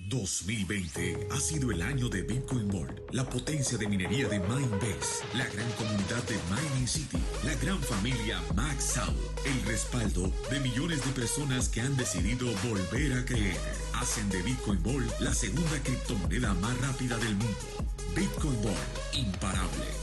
2020 ha sido el año de Bitcoin World, la potencia de minería de Minebase, la gran comunidad de Mining City, la gran familia MaxSound, el respaldo de millones de personas que han decidido volver a creer. Hacen de Bitcoin World la segunda criptomoneda más rápida del mundo. Bitcoin World, imparable.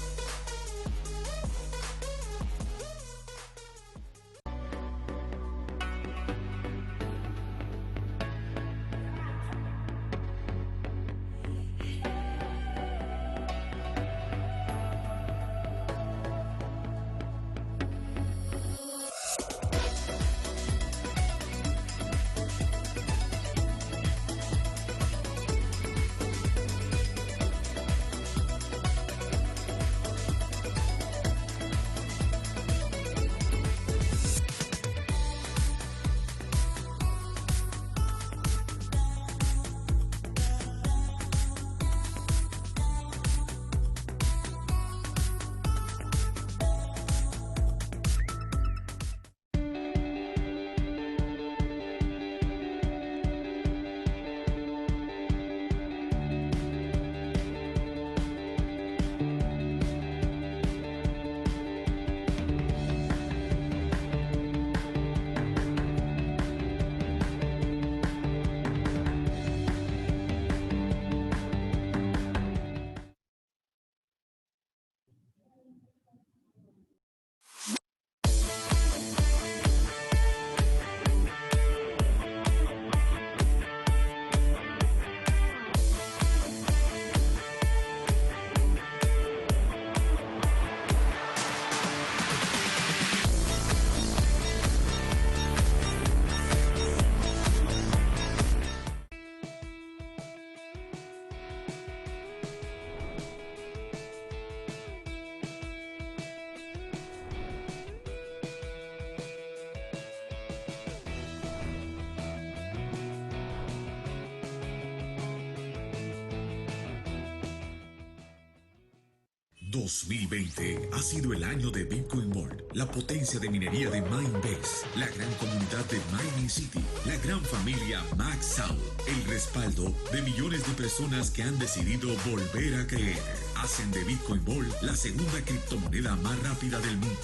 ...2020 ha sido el año de Bitcoin World, la potencia de minería de Minebase, la gran comunidad de Mining City, la gran familia MaxSound, el respaldo de millones de personas que han decidido volver a creer. Hacen de Bitcoin World la segunda criptomoneda más rápida del mundo.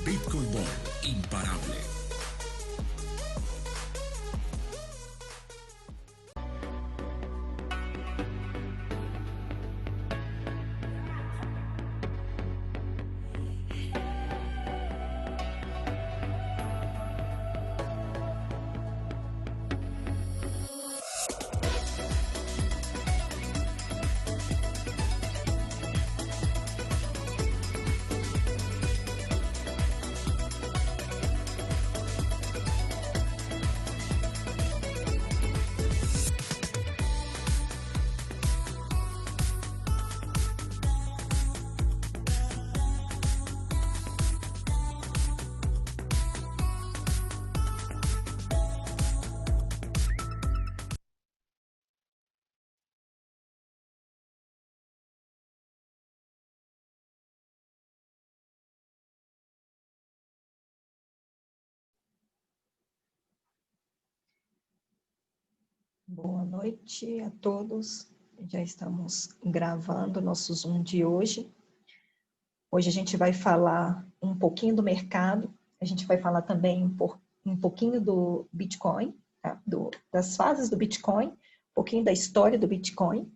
Bitcoin World, imparable. Boa noite a todos. Já estamos gravando nosso Zoom de hoje. Hoje a gente vai falar um pouquinho do mercado, a gente vai falar também um pouquinho do Bitcoin, tá? Das fases do Bitcoin, um pouquinho da história do Bitcoin,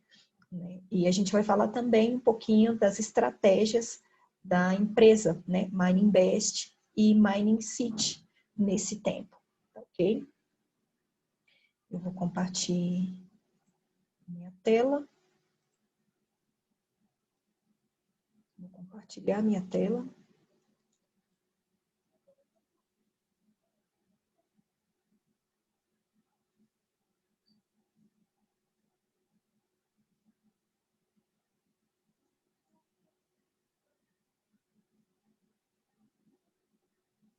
né? E a gente vai falar também um pouquinho das estratégias da empresa, né? Mining Best e Mining City nesse tempo, ok? Eu vou compartilhar minha tela. Vou compartilhar minha tela.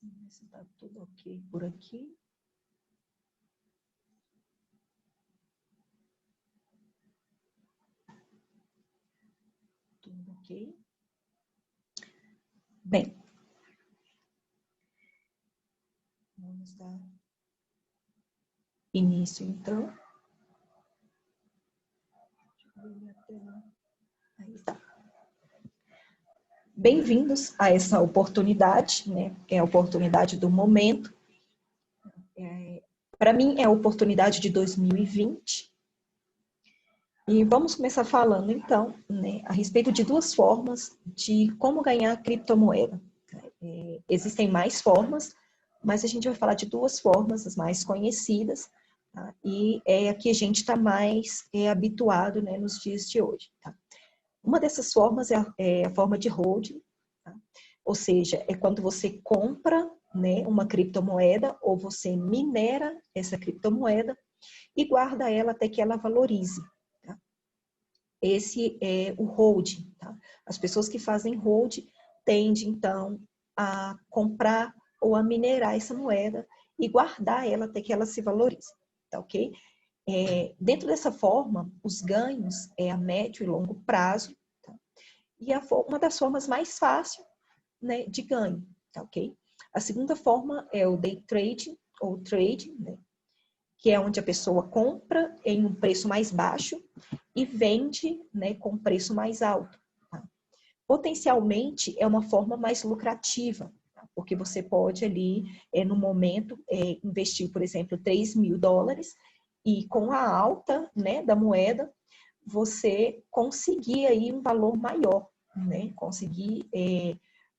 Vamos ver se está tudo ok por aqui. Tudo ok. Bem, vamos dar início, então. Aí está. Bem-vindos a essa oportunidade, né? É a oportunidade do momento. Para mim, é a oportunidade de 2020. E vamos começar falando, então, né, a respeito de duas formas de como ganhar criptomoeda. Existem mais formas, mas a gente vai falar de duas formas, as mais conhecidas, tá? E é a que a gente está mais habituado, né, nos dias de hoje. Tá? Uma dessas formas é a forma de holding, tá? Ou seja, é quando você compra, né, uma criptomoeda ou você minera essa criptomoeda e guarda ela até que ela valorize. Tá? Esse é o holding. Tá? As pessoas que fazem holding tendem, então, a comprar ou a minerar essa moeda e guardar ela até que ela se valorize. Tá ok? Dentro dessa forma, os ganhos é a médio e longo prazo, tá? E uma das formas mais fáceis, né, de ganho, tá ok? A segunda forma é o day trading, ou trading, né, que é onde a pessoa compra em um preço mais baixo e vende, né, com preço mais alto. Tá? Potencialmente, é uma forma mais lucrativa, tá? Porque você pode ali, no momento, investir, por exemplo, $3.000 e com a alta, né, da moeda, você conseguir aí um valor maior, né? Conseguir,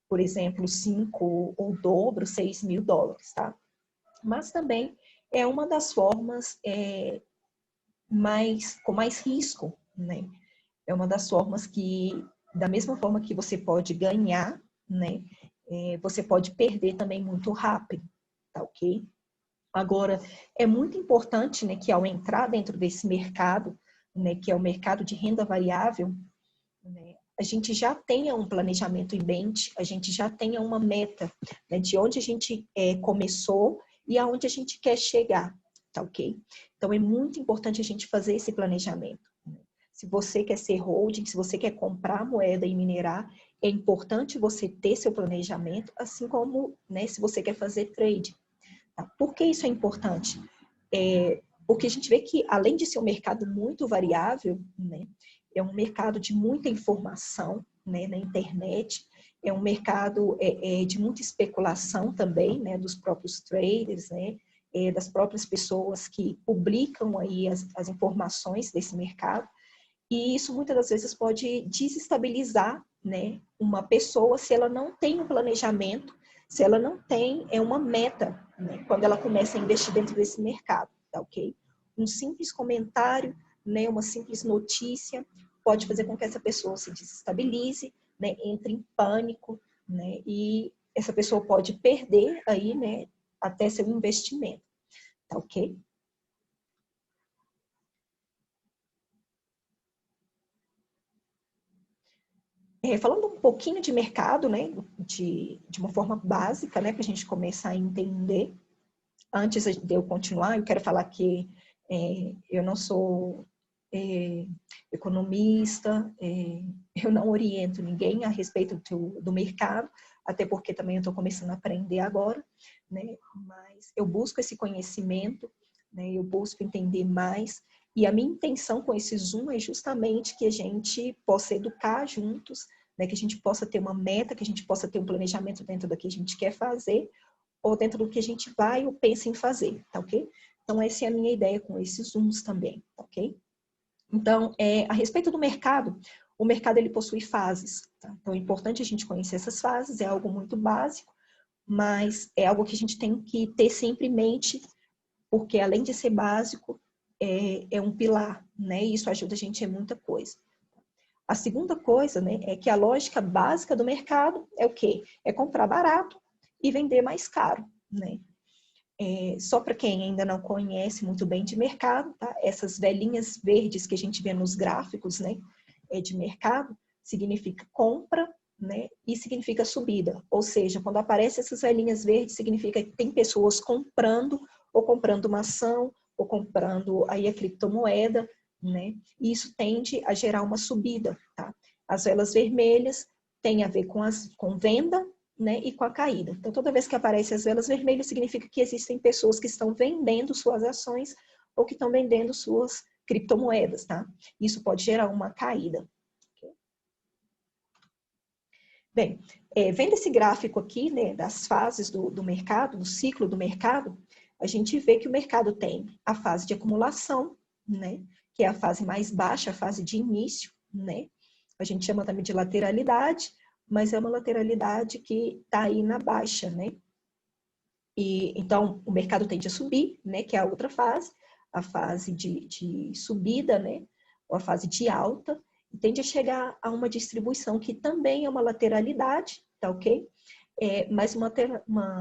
por exemplo, 5 ou dobro, $6.000, tá? Mas também é uma das formas com mais risco, né? É uma das formas que, da mesma forma que você pode ganhar, né? Você pode perder também muito rápido, tá ok? Agora, é muito importante, né, que ao entrar dentro desse mercado, né, que é o mercado de renda variável, né, a gente já tenha um planejamento em mente, a gente já tenha uma meta, né, de onde a gente começou e aonde a gente quer chegar, tá ok? Então, é muito importante a gente fazer esse planejamento. Né? Se você quer ser holding, se você quer comprar moeda e minerar, é importante você ter seu planejamento, assim como, né, se você quer fazer trade. Tá? Por que isso é importante? Porque a gente vê que, além de ser um mercado muito variável, né, é um mercado de muita informação, né, na internet, é um mercado de muita especulação também, né, dos próprios traders, né, das próprias pessoas que publicam aí as informações desse mercado, e isso muitas das vezes pode desestabilizar, né, uma pessoa se ela não tem um planejamento, se ela não tem uma meta, né, quando ela começa a investir dentro desse mercado, tá ok? Um simples comentário, né, uma simples notícia pode fazer com que essa pessoa se desestabilize, né, entre em pânico, né, e essa pessoa pode perder aí, né, até seu investimento, tá ok? Falando um pouquinho de mercado, né, de uma forma básica, né, para a gente começar a entender. Antes de eu continuar, eu quero falar que eu não sou economista, eu não oriento ninguém a respeito do mercado, até porque também eu estou começando a aprender agora, né, mas eu busco esse conhecimento, né, eu busco entender mais, e a minha intenção com esse Zoom é justamente que a gente possa educar juntos, né, que a gente possa ter uma meta, que a gente possa ter um planejamento dentro do que a gente quer fazer, ou dentro do que a gente vai ou pensa em fazer, tá ok? Então, essa é a minha ideia com esses Zooms também, tá ok? Então, a respeito do mercado, o mercado ele possui fases, tá? Então, é importante a gente conhecer essas fases, é algo muito básico, mas é algo que a gente tem que ter sempre em mente, porque além de ser básico, é um pilar, né? E isso ajuda a gente em muita coisa. A segunda coisa, né, é que a lógica básica do mercado é o quê? É comprar barato e vender mais caro, né? Só para quem ainda não conhece muito bem de mercado, tá? Essas velhinhas verdes que a gente vê nos gráficos, né, de mercado, significa compra, né, e significa subida. Ou seja, quando aparecem essas velhinhas verdes, significa que tem pessoas comprando, ou comprando uma ação, ou comprando aí a criptomoeda, né? E isso tende a gerar uma subida, tá? As velas vermelhas têm a ver com venda, né, e com a caída. Então, toda vez que aparecem as velas vermelhas, significa que existem pessoas que estão vendendo suas ações ou que estão vendendo suas criptomoedas, tá? Isso pode gerar uma caída. Bem, vendo esse gráfico aqui, né, das fases do mercado, do ciclo do mercado, a gente vê que o mercado tem a fase de acumulação, né, que é a fase mais baixa, a fase de início, né? A gente chama também de lateralidade, mas é uma lateralidade que está aí na baixa, né? E, então, o mercado tende a subir, né, que é a outra fase, a fase de subida, né, ou a fase de alta, e tende a chegar a uma distribuição que também é uma lateralidade, tá ok? Mas uma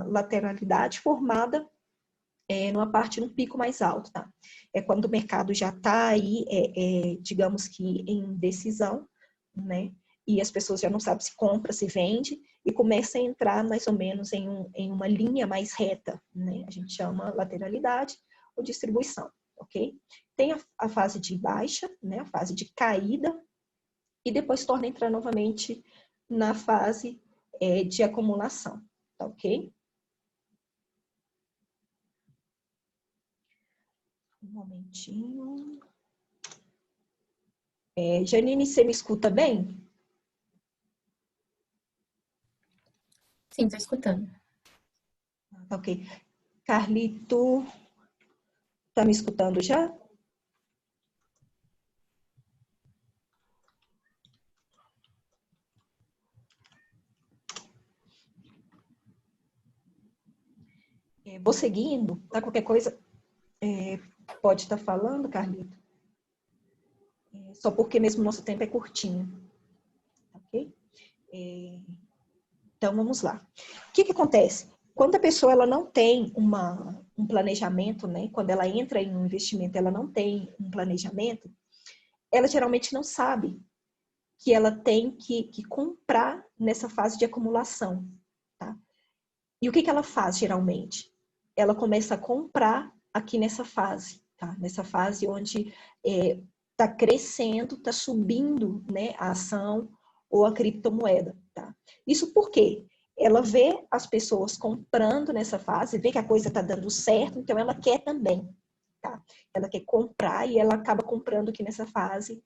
lateralidade formada numa parte, num pico mais alto, tá? É quando o mercado já está aí, digamos que em decisão, né? E as pessoas já não sabem se compra, se vende, e começa a entrar mais ou menos em uma linha mais reta, né? A gente chama lateralidade ou distribuição, ok? Tem a fase de baixa, né? A fase de caída, e depois torna a entrar novamente na fase de acumulação, tá ok? Um momentinho. Janine, você me escuta bem? Sim, estou escutando. Tá ok. Carlito, tá me escutando já? Vou seguindo, tá? Qualquer coisa pode estar falando, Carlito. Só porque mesmo o nosso tempo é curtinho. Ok? Então, vamos lá. O que acontece? Quando a pessoa ela não tem um planejamento, né? Quando ela entra em um investimento, ela não tem um planejamento, ela geralmente não sabe que ela tem que comprar nessa fase de acumulação, tá? E o que ela faz, geralmente? Ela começa a comprar aqui nessa fase, tá? Nessa fase onde está crescendo, está subindo, né, a ação ou a criptomoeda, tá? Isso por quê? Ela vê as pessoas comprando nessa fase, vê que a coisa está dando certo, então ela quer também, tá? Ela quer comprar e ela acaba comprando aqui nessa fase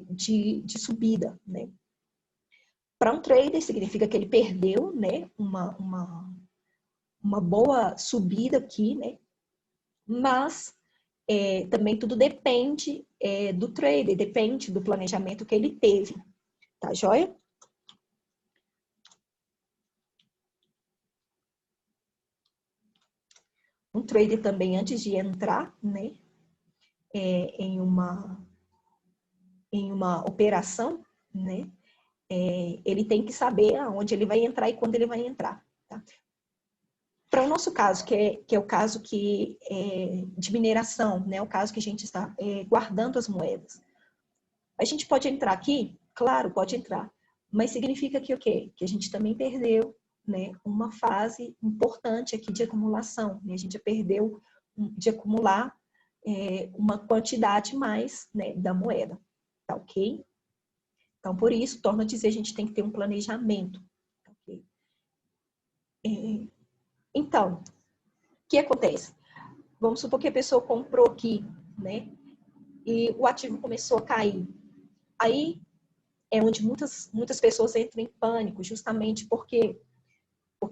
de subida, né? Para um trader, significa que ele perdeu, né, uma boa subida aqui, né? Mas também tudo depende do trader, depende do planejamento que ele teve, tá joia? Um trader também, antes de entrar, né, em uma operação, né, ele tem que saber aonde ele vai entrar e quando ele vai entrar, tá? Para o nosso caso, que é o caso de mineração, né, o caso que a gente está guardando as moedas. A gente pode entrar aqui? Claro, pode entrar. Mas significa que o quê? Que a gente também perdeu, né, uma fase importante aqui de acumulação. Né? A gente já perdeu de acumular uma quantidade mais, né, da moeda. Tá ok? Então, por isso, torna a dizer, a gente tem que ter um planejamento. Tá okay? Então, o que acontece? Vamos supor que a pessoa comprou aqui, né? E o ativo começou a cair. Aí é onde muitas pessoas entram em pânico, justamente porque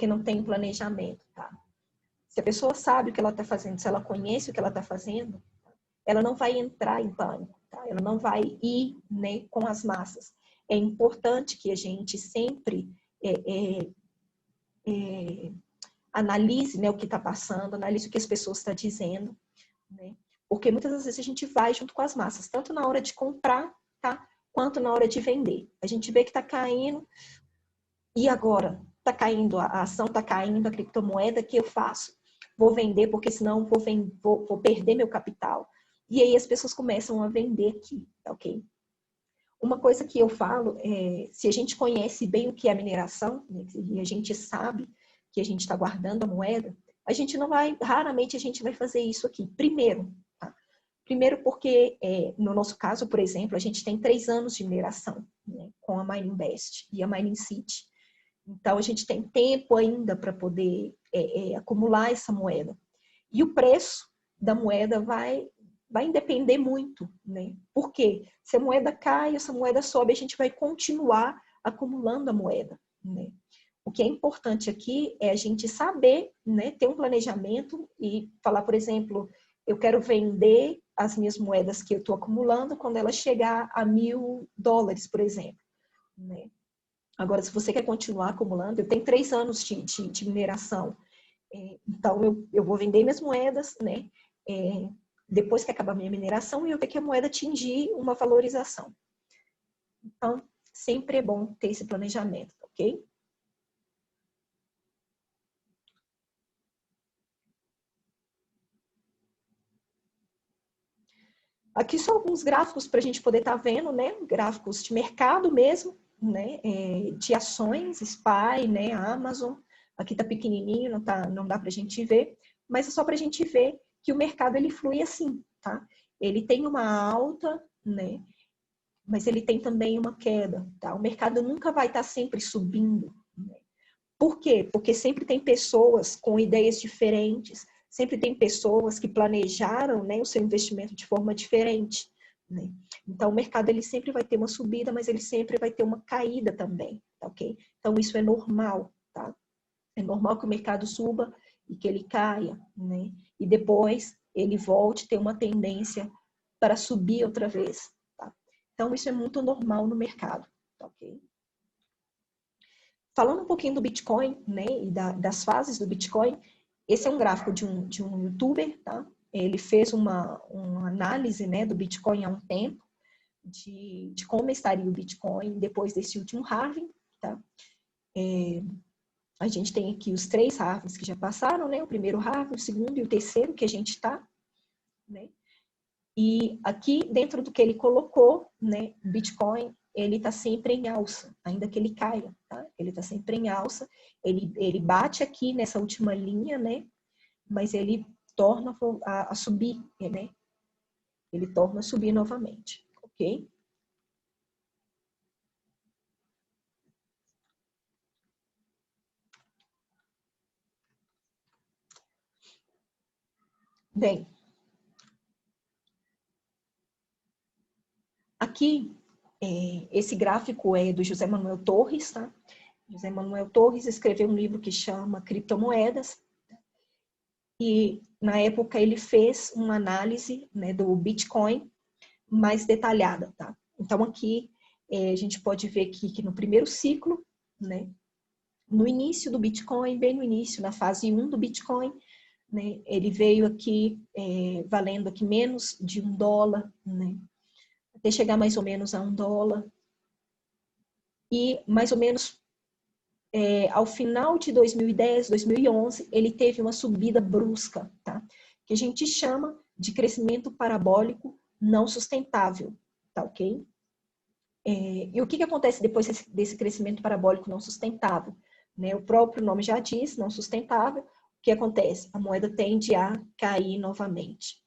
não tem planejamento, tá? Se a pessoa sabe o que ela está fazendo, se ela conhece o que ela está fazendo, ela não vai entrar em pânico, tá? Ela não vai ir, né, com as massas. É importante que a gente sempre analise, né, o que está passando, analise o que as pessoas estão dizendo, né? Porque muitas das vezes a gente vai junto com as massas, tanto na hora de comprar, tá? Quanto na hora de vender. A gente vê que está caindo, e agora? Está caindo, a ação está caindo, a criptomoeda, o que eu faço? Vou vender, porque senão vou perder meu capital. E aí as pessoas começam a vender aqui, ok? Uma coisa que eu falo é, se a gente conhece bem o que é mineração, né, e a gente sabe que a gente está guardando a moeda, a gente não vai, raramente a gente vai fazer isso aqui. Primeiro, tá? Primeiro porque, no nosso caso, por exemplo, a gente tem 3 anos de mineração, né, com a Mining Best e a Mining City. Então, a gente tem tempo ainda para poder acumular essa moeda. E o preço da moeda vai vai depender muito, né? Por quê? Se a moeda cai ou se a moeda sobe, a gente vai continuar acumulando a moeda, né? O que é importante aqui é a gente saber, né, ter um planejamento e falar, por exemplo, eu quero vender as minhas moedas que eu estou acumulando quando ela chegar a $1.000, por exemplo, né? Agora, se você quer continuar acumulando, eu tenho 3 anos de mineração, então eu vou vender minhas moedas, né? Depois que acabar a minha mineração e eu ver que a moeda atingir uma valorização. Então, sempre é bom ter esse planejamento, ok? Aqui são alguns gráficos para a gente poder estar vendo, né? Gráficos de mercado mesmo, né? De ações, SPY, né? Amazon. Aqui está pequenininho, não dá para a gente ver, mas é só para a gente ver que o mercado ele flui assim, tá? Ele tem uma alta, né? Mas ele tem também uma queda, tá? O mercado nunca vai estar sempre subindo, né? Por quê? Porque sempre tem pessoas com ideias diferentes, sempre tem pessoas que planejaram, né, o seu investimento de forma diferente, né? Então, o mercado ele sempre vai ter uma subida, mas ele sempre vai ter uma caída também, tá, ok? Então, isso é normal, tá? É normal que o mercado suba e que ele caia, né? E depois ele volte a ter uma tendência para subir outra vez, tá? Então, isso é muito normal no mercado, tá, ok? Falando um pouquinho do Bitcoin, né, e das fases do Bitcoin, esse é um gráfico de um youtuber, tá? Ele fez uma análise, né, do Bitcoin há um tempo, de como estaria o Bitcoin depois desse último halving, tá? A gente tem aqui os 3 halvings que já passaram, né? O primeiro halving, o segundo e o terceiro que a gente está, né? E aqui, dentro do que ele colocou, né, o Bitcoin, ele está sempre em alça, ainda que ele caia, tá? Ele está sempre em alça, ele bate aqui nessa última linha, né? Mas ele torna a subir, né? Ele torna a subir novamente, ok? Bem, aqui, esse gráfico é do José Manuel Torres, tá? José Manuel Torres escreveu um livro que chama Criptomoedas, e na época ele fez uma análise, né, do Bitcoin mais detalhada, tá? Então aqui a gente pode ver que no primeiro ciclo, né, no início do Bitcoin, bem no início, na fase 1 do Bitcoin, né, ele veio aqui valendo aqui menos de $1, né, até chegar mais ou menos a $1, e mais ou menos ao final de 2010, 2011, ele teve uma subida brusca, tá? Que a gente chama de crescimento parabólico não sustentável, tá, ok? E o que acontece depois desse crescimento parabólico não sustentável? Né? O próprio nome já diz, não sustentável. O que acontece? A moeda tende a cair novamente.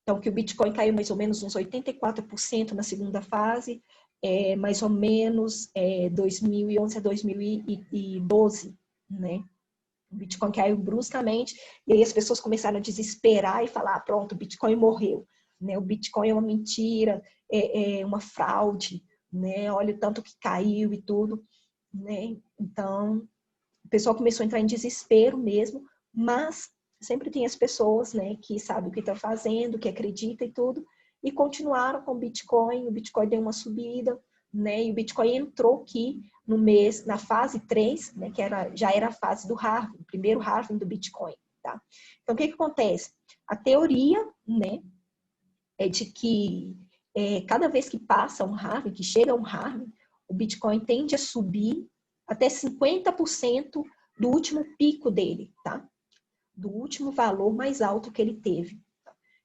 Então, que o Bitcoin caiu mais ou menos uns 84% na segunda fase, mais ou menos 2011 a 2012, né? O Bitcoin caiu bruscamente, e aí as pessoas começaram a desesperar e falar, pronto, o Bitcoin morreu, né? O Bitcoin é uma mentira, é uma fraude, né? Olha o tanto que caiu e tudo, né? Então, o pessoal começou a entrar em desespero mesmo, mas sempre tem as pessoas, né, que sabem o que estão fazendo, que acreditam e tudo, e continuaram com o Bitcoin deu uma subida, né, e o Bitcoin entrou aqui na fase 3, né, que já era a fase do halving, o primeiro halving do Bitcoin, tá? Então, o que acontece? A teoria, né, é de que cada vez que passa um halving, que chega um halving, o Bitcoin tende a subir até 50% do último pico dele, tá? Do último valor mais alto que ele teve.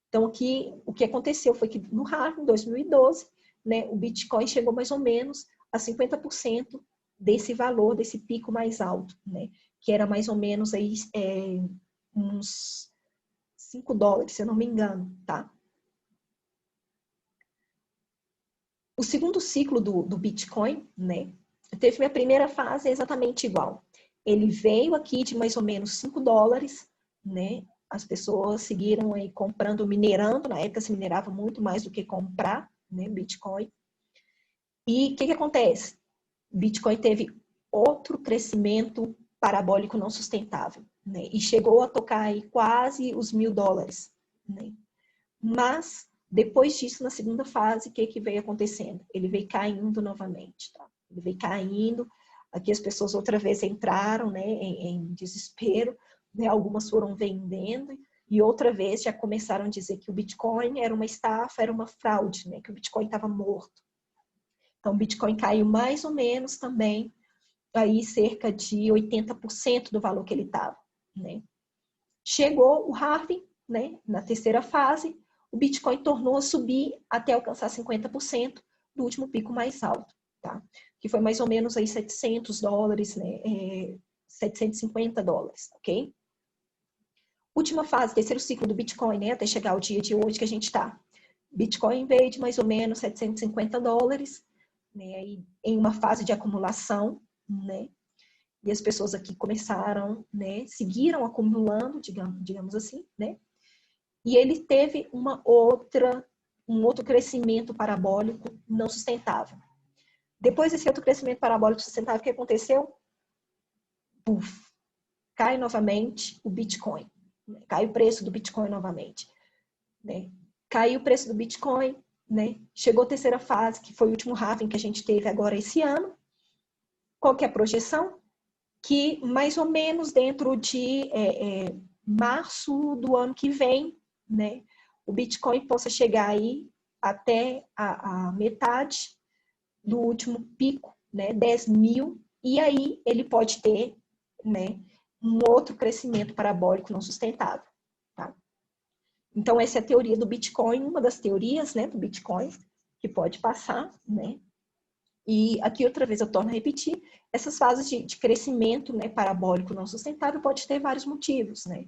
Então, aqui, o que aconteceu foi que no halving, em 2012, né, o Bitcoin chegou mais ou menos a 50% desse valor, desse pico mais alto, né? Que era mais ou menos aí, uns $5, se eu não me engano, tá? O segundo ciclo do Bitcoin, né, teve a primeira fase exatamente igual. Ele veio aqui de mais ou menos $5, né, as pessoas seguiram aí comprando, minerando. Na época se minerava muito mais do que comprar, né, Bitcoin. E o que acontece? Bitcoin teve outro crescimento parabólico não sustentável, né? E chegou a tocar aí quase os $1.000, né? Mas depois disso, na segunda fase, o que veio acontecendo? Ele veio caindo novamente, tá? Ele veio caindo. Aqui as pessoas outra vez entraram, né, em desespero, né? Algumas foram vendendo e outra vez já começaram a dizer que o Bitcoin era uma estafa, era uma fraude, né? Que o Bitcoin estava morto. Então, o Bitcoin caiu mais ou menos também, aí cerca de 80% do valor que ele estava, né? Chegou o halving, né? Na terceira fase, o Bitcoin tornou a subir até alcançar 50% do último pico mais alto, tá? Que foi mais ou menos aí $700, né? $750, ok? Última fase, terceiro ciclo do Bitcoin, né? Até chegar ao dia de hoje que a gente está. Bitcoin veio de mais ou menos $750, né? E em uma fase de acumulação, né? E as pessoas aqui começaram, né? Seguiram acumulando, digamos assim, né? E ele teve um outro crescimento parabólico não sustentável. Depois desse outro crescimento parabólico sustentável, o que aconteceu? Puf, cai novamente o Bitcoin. Cai o preço do Bitcoin novamente. Né? Caiu o preço do Bitcoin, né? Chegou a terceira fase, que foi o último halving que a gente teve agora esse ano. Qual que é a projeção? Que mais ou menos dentro de março do ano que vem, né, o Bitcoin possa chegar aí até a metade do último pico, né, 10 mil, e aí ele pode ter, né, um outro crescimento parabólico não sustentável. Tá? Então, essa é a teoria do Bitcoin, uma das teorias, né, do Bitcoin, que pode passar, né? E aqui outra vez eu torno a repetir, essas fases de crescimento, né, parabólico não sustentável pode ter vários motivos, né?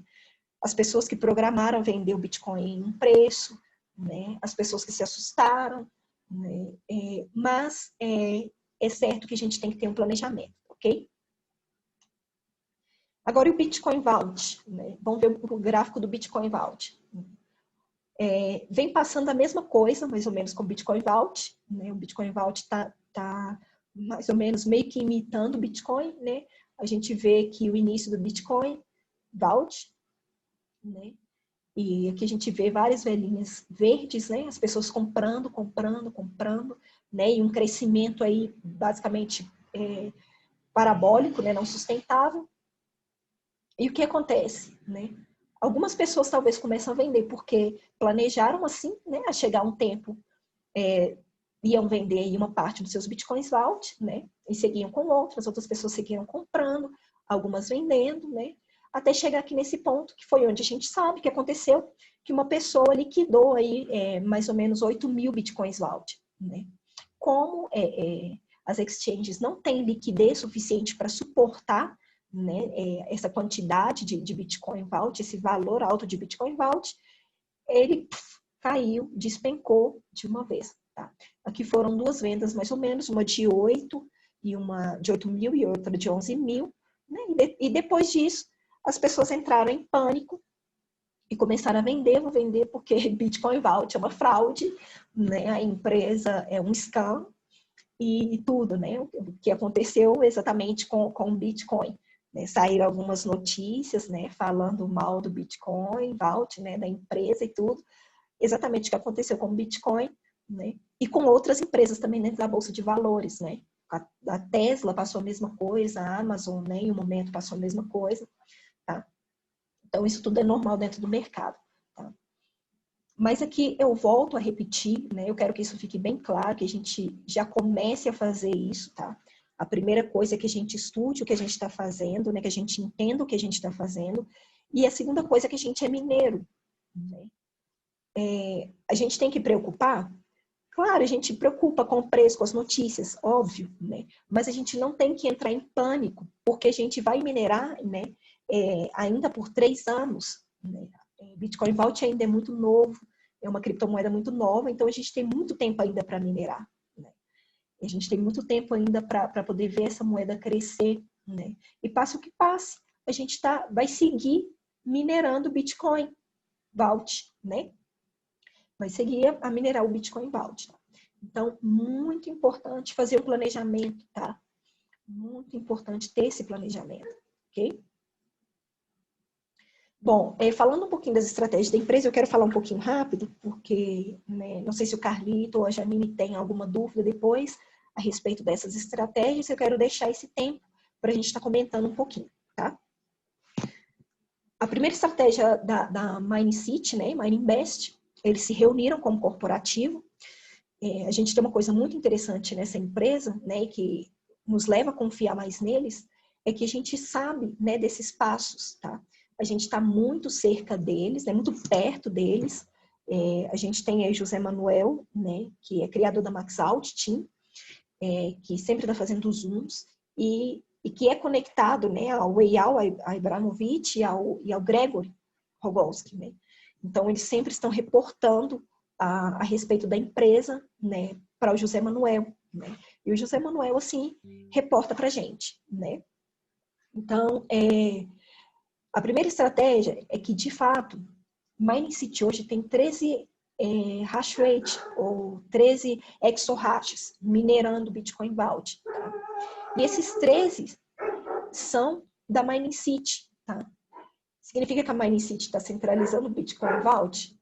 As pessoas que programaram vender o Bitcoin em um preço, né? As pessoas que se assustaram, né? Mas é certo que a gente tem que ter um planejamento, ok? Agora o Bitcoin Vault, né? Vamos ver o gráfico do Bitcoin Vault. Vem passando a mesma coisa, mais ou menos, com o Bitcoin Vault, né? O Bitcoin Vault está mais ou menos meio que imitando o Bitcoin, né? A gente vê que o início do Bitcoin Vault, né? E aqui a gente vê várias velhinhas verdes, né? As pessoas comprando, né? E um crescimento aí basicamente parabólico, né? Não sustentável. E o que acontece, né? Algumas pessoas talvez começam a vender porque planejaram assim, né? A chegar um tempo iam vender aí uma parte dos seus bitcoins vault, né? E seguiam com outras pessoas seguiam comprando, algumas vendendo, né? Até chegar aqui nesse ponto, que foi onde a gente sabe que aconteceu, que uma pessoa liquidou aí mais ou menos 8 mil bitcoins vault, né? Como as exchanges não têm liquidez suficiente para suportar, né, essa quantidade de bitcoin vault, esse valor alto de bitcoin vault, ele caiu, despencou de uma vez. Tá? Aqui foram duas vendas mais ou menos, uma de 8 e uma de 8 mil e outra de 11 mil. Né? E depois disso, as pessoas entraram em pânico e começaram a vender, vou vender porque Bitcoin Vault é uma fraude, né? A empresa é um scam e tudo, né? O que aconteceu exatamente com o Bitcoin. Né? Saíram algumas notícias, né? Falando mal do Bitcoin Vault, né? Da empresa e tudo. Exatamente o que aconteceu com o Bitcoin, né? E com outras empresas também dentro da Bolsa de Valores, né? A Tesla passou a mesma coisa, a Amazon, né, em um momento passou a mesma coisa, tá? Então, isso tudo é normal dentro do mercado, tá? Mas aqui eu volto a repetir, né? Eu quero que isso fique bem claro, que a gente já comece a fazer isso, tá? A primeira coisa é que a gente estude o que a gente está fazendo, né? Que a gente entenda o que a gente está fazendo. E a segunda coisa é que a gente é mineiro, né? A gente tem que preocupar? Claro, a gente preocupa com o preço, com as notícias, óbvio, né? Mas a gente não tem que entrar em pânico, porque a gente vai minerar, né? Ainda por 3 anos. Né? Bitcoin Vault ainda é muito novo, é uma criptomoeda muito nova, então a gente tem muito tempo ainda para minerar. Né? A gente tem muito tempo ainda para poder ver essa moeda crescer. Né? E passe o que passe, a gente vai seguir minerando Bitcoin Vault, né? Vai seguir a minerar o Bitcoin Vault. Tá? Então, muito importante fazer o planejamento, tá? Muito importante ter esse planejamento, ok? Bom, falando um pouquinho das estratégias da empresa, eu quero falar um pouquinho rápido, porque né, não sei se o Carlito ou a Janine tem alguma dúvida depois a respeito dessas estratégias, eu quero deixar esse tempo para a gente estar comentando um pouquinho, tá? A primeira estratégia da MineCity, né, MineInvest, eles se reuniram como corporativo. A gente tem uma coisa muito interessante nessa empresa, né, que nos leva a confiar mais neles, é que a gente sabe, né, desses passos, tá? A gente está muito cerca deles, né, muito perto deles. A gente tem aí José Manuel, né, que é criador da MaxOut Team, que sempre está fazendo os Zooms, e que é conectado, né, ao Eyal Abramovich e ao Gregory Rogoski, né? Então, eles sempre estão reportando a respeito da empresa, né, para o José Manuel, né? E o José Manuel, assim, reporta para a gente, né? Então, a primeira estratégia é que, de fato, MineCity hoje tem 13 hash rate, ou 13 exohashes, minerando Bitcoin Vault. Tá? E esses 13 são da MineCity. Tá? Significa que a MineCity está centralizando o Bitcoin Vault?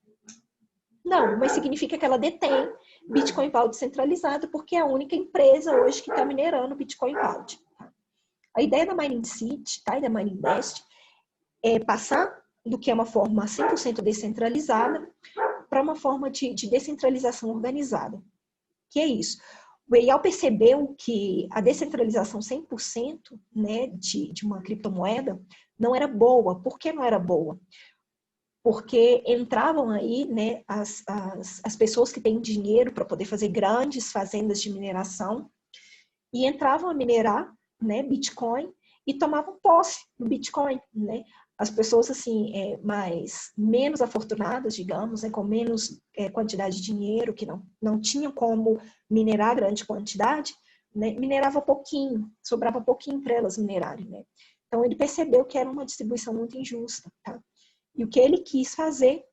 Não, mas significa que ela detém Bitcoin Vault centralizado, porque é a única empresa hoje que está minerando Bitcoin Vault. Tá? A ideia da MineCity, tá? E da MineInvest é passar do que é uma forma 100% descentralizada para uma forma de descentralização organizada. Que é isso? O Eyal percebeu que a descentralização 100%, né, de uma criptomoeda não era boa. Por que não era boa? Porque entravam aí, né, as pessoas que têm dinheiro para poder fazer grandes fazendas de mineração e entravam a minerar, né, Bitcoin e tomavam posse do Bitcoin, né? As pessoas assim menos afortunadas, digamos, né, com menos quantidade de dinheiro, que não tinham como minerar grande quantidade, né, minerava pouquinho, sobrava pouquinho para elas minerarem, né? Então ele percebeu que era uma distribuição muito injusta, tá? E o que ele quis fazer,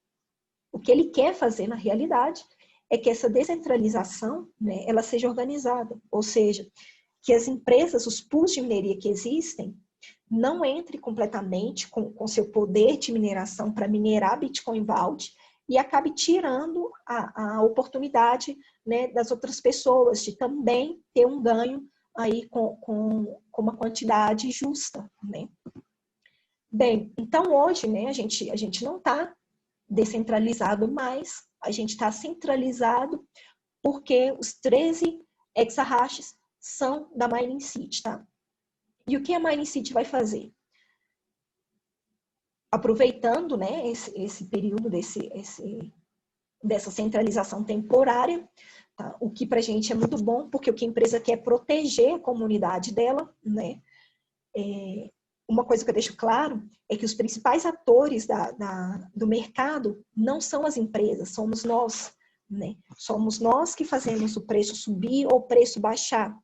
o que ele quer fazer na realidade, é que essa descentralização, né, ela seja organizada, ou seja, que as empresas, os pools de mineria que existem, não entre completamente com seu poder de mineração para minerar Bitcoin Vault e acabe tirando a oportunidade, né, das outras pessoas de também ter um ganho aí com uma quantidade justa, né? Bem, então hoje, né, a gente não está descentralizado mais, a gente está centralizado porque os 13 exahashes são da MineCity, tá? E o que a MineCity vai fazer? Aproveitando, né, esse período dessa centralização temporária, tá? O que para a gente é muito bom, porque o que a empresa quer é proteger a comunidade dela, né? Uma coisa que eu deixo claro é que os principais atores do mercado não são as empresas, somos nós, né? Somos nós que fazemos o preço subir ou o preço baixar,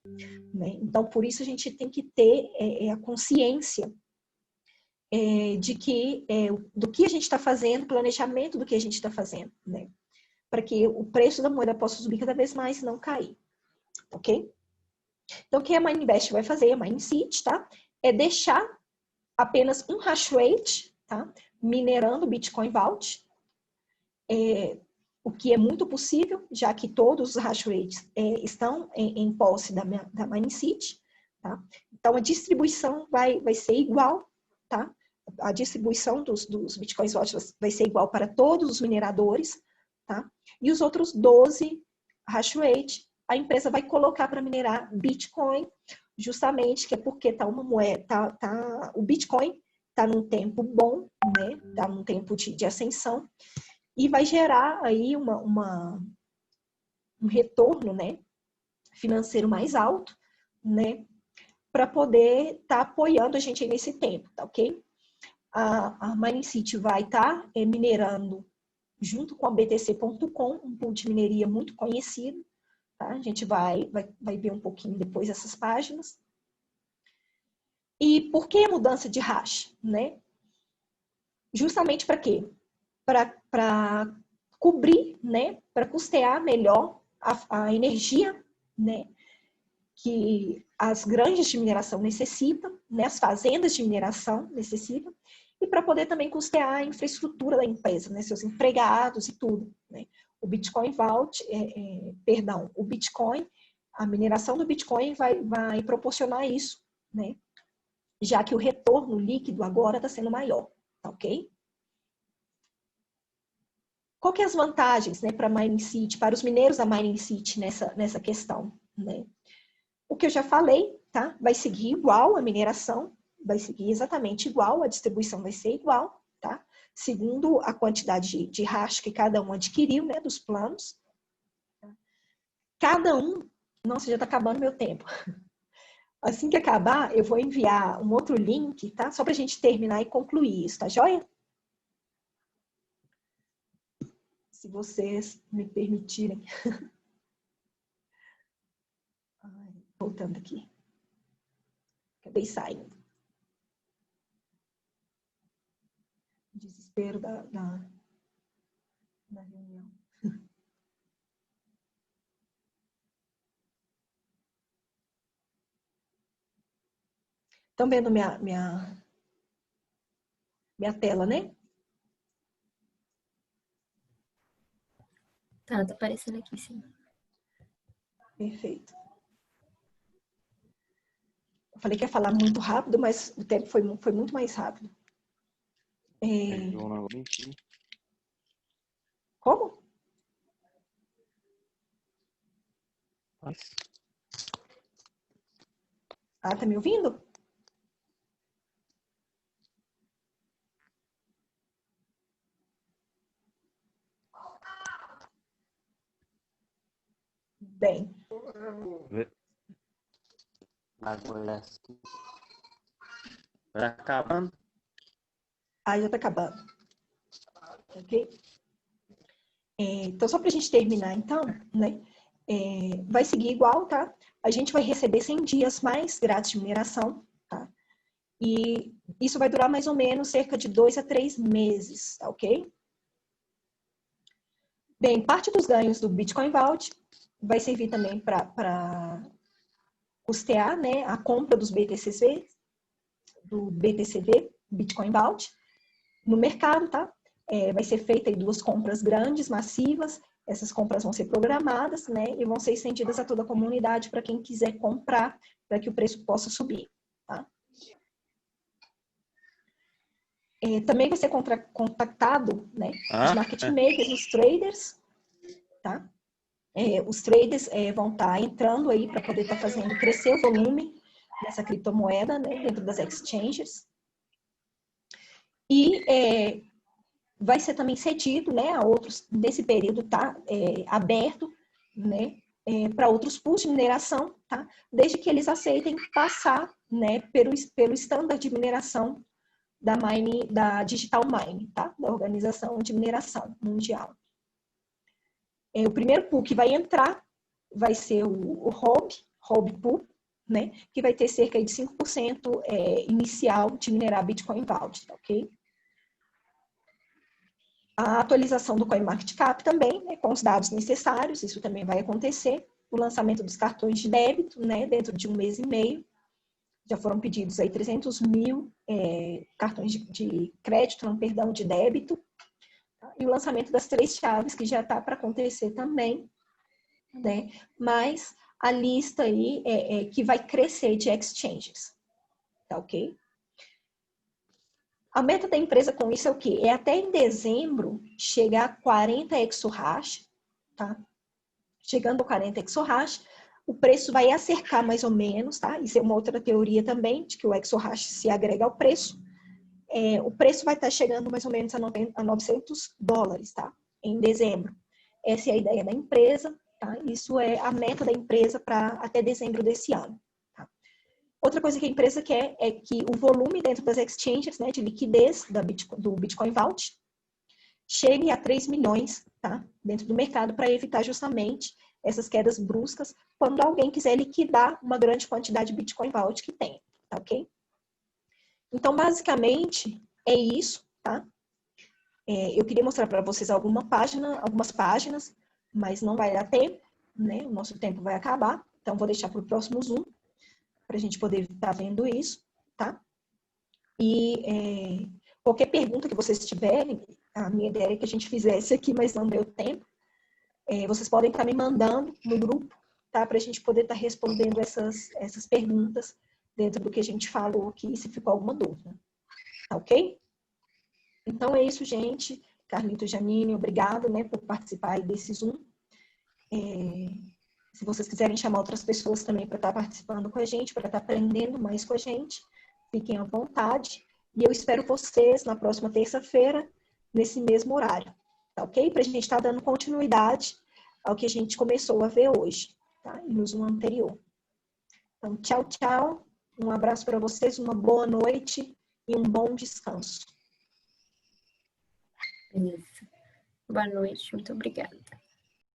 né? Então, por isso a gente tem que ter a consciência de que do que a gente está fazendo, planejamento do que a gente está fazendo, né? Para que o preço da moeda possa subir cada vez mais e não cair, ok? Então, o que a MineInvest vai fazer, a MineCity, tá? É deixar apenas um hash rate, tá? Minerando Bitcoin Vault, o que é muito possível, já que todos os hash rates estão em posse da MineCity, tá? Então, a distribuição vai ser igual, tá? A distribuição dos Bitcoins Vault vai ser igual para todos os mineradores, tá? E os outros 12 hash rate, a empresa vai colocar para minerar Bitcoin, justamente que é porque tá uma moeda, o Bitcoin tá num tempo bom, né? Tá num tempo de ascensão e vai gerar aí um retorno, né, financeiro mais alto, né, para poder estar apoiando a gente aí nesse tempo, tá ok? A MineCity vai estar minerando junto com a BTC.com, um pool de mineria muito conhecido, tá? A gente vai ver um pouquinho depois essas páginas. E por que a mudança de hash, né? Justamente para quê? Para cobrir, né, para custear melhor a energia, né, que as granjas de mineração necessitam, né, as fazendas de mineração necessitam, e para poder também custear a infraestrutura da empresa, né, seus empregados e tudo, né. O Bitcoin Vault, o Bitcoin, a mineração do Bitcoin vai proporcionar isso, né, já que o retorno líquido agora está sendo maior, tá ok? Qual que é as vantagens, né, para a Mining City, para os mineiros da Mining City nessa questão, né? O que eu já falei, tá? Vai seguir igual a mineração, vai seguir exatamente igual, a distribuição vai ser igual, tá? Segundo a quantidade de hash que cada um adquiriu, né, dos planos. Cada um... Nossa, já está acabando meu tempo. Assim que acabar, eu vou enviar um outro link, tá? Só para a gente terminar e concluir isso, tá joia? Se vocês me permitirem. Voltando aqui. Acabei saindo. Desespero da reunião. Estão vendo minha tela, né? Tá aparecendo aqui, sim. Perfeito. Eu falei que ia falar muito rápido, mas o tempo foi muito mais rápido. Como? Ah, tá me ouvindo? Bem. Vai acabando? Ah, já tá acabando. Ok? Então, só para a gente terminar, então, né? Vai seguir igual, tá? A gente vai receber 100 dias mais grátis de mineração, tá? E isso vai durar mais ou menos cerca de 2 a 3 meses, tá ok? Bem, parte dos ganhos do Bitcoin Vault vai servir também para custear, né, a compra dos BTCV, Bitcoin Vault, no mercado, tá? Vai ser feita em 2 compras grandes, massivas. Essas compras vão ser programadas, né, e vão ser estendidas a toda a comunidade para quem quiser comprar, para que o preço possa subir, tá? Também vai ser contactado, né, os market makers, os traders, tá? Os traders vão estar entrando aí para poder estar fazendo crescer o volume dessa criptomoeda, né, dentro das exchanges. E vai ser também cedido, né, a outros, nesse período tá aberto, né, para outros pools de mineração, tá? Desde que eles aceitem passar, né, pelo standard de mineração da Digital Mine, tá? Da Organização de Mineração Mundial. O primeiro pool que vai entrar vai ser o Hub Pool, né? Que vai ter cerca de 5% inicial de minerar Bitcoin Vault, tá, ok? A atualização do CoinMarketCap também, né, com os dados necessários, isso também vai acontecer. O lançamento dos cartões de débito, né, dentro de 1 mês e meio. Já foram pedidos aí 300 mil cartões de crédito, não, perdão, de débito. Tá? E o lançamento das 3 chaves, que já está para acontecer também, né? Mas a lista aí que vai crescer de exchanges, tá ok? A meta da empresa com isso é o quê? É até em dezembro chegar a 40 exahash, tá? Chegando a 40 exahash, o preço vai acercar mais ou menos, tá? Isso é uma outra teoria também, de que o exahash se agrega ao preço. O preço vai estar chegando mais ou menos a $900, tá? Em dezembro. Essa é a ideia da empresa, tá? Isso é a meta da empresa para até dezembro desse ano. Tá? Outra coisa que a empresa quer é que o volume dentro das exchanges, né, de liquidez do Bitcoin Vault chegue a 3 milhões, tá? Dentro do mercado, para evitar justamente essas quedas bruscas quando alguém quiser liquidar uma grande quantidade de Bitcoin Vault que tem, tá ok? Então, basicamente, é isso, tá? Eu queria mostrar para vocês algumas páginas, mas não vai dar tempo, né? O nosso tempo vai acabar, então vou deixar para o próximo Zoom, para a gente poder estar vendo isso, tá? E qualquer pergunta que vocês tiverem, a minha ideia é que a gente fizesse aqui, mas não deu tempo. Vocês podem estar me mandando no grupo, tá? Para a gente poder estar respondendo essas perguntas dentro do que a gente falou aqui, se ficou alguma dúvida. Tá ok? Então é isso, gente. Carlito, Janine, obrigado, né, por participar aí desse Zoom. Se vocês quiserem chamar outras pessoas também para estar participando com a gente, para estar aprendendo mais com a gente, fiquem à vontade. E eu espero vocês na próxima terça-feira, nesse mesmo horário. Tá ok? Para a gente estar dando continuidade ao que a gente começou a ver hoje, tá? E no Zoom anterior. Então, tchau, tchau. Um abraço para vocês, uma boa noite e um bom descanso. Beleza. Boa noite, muito obrigada.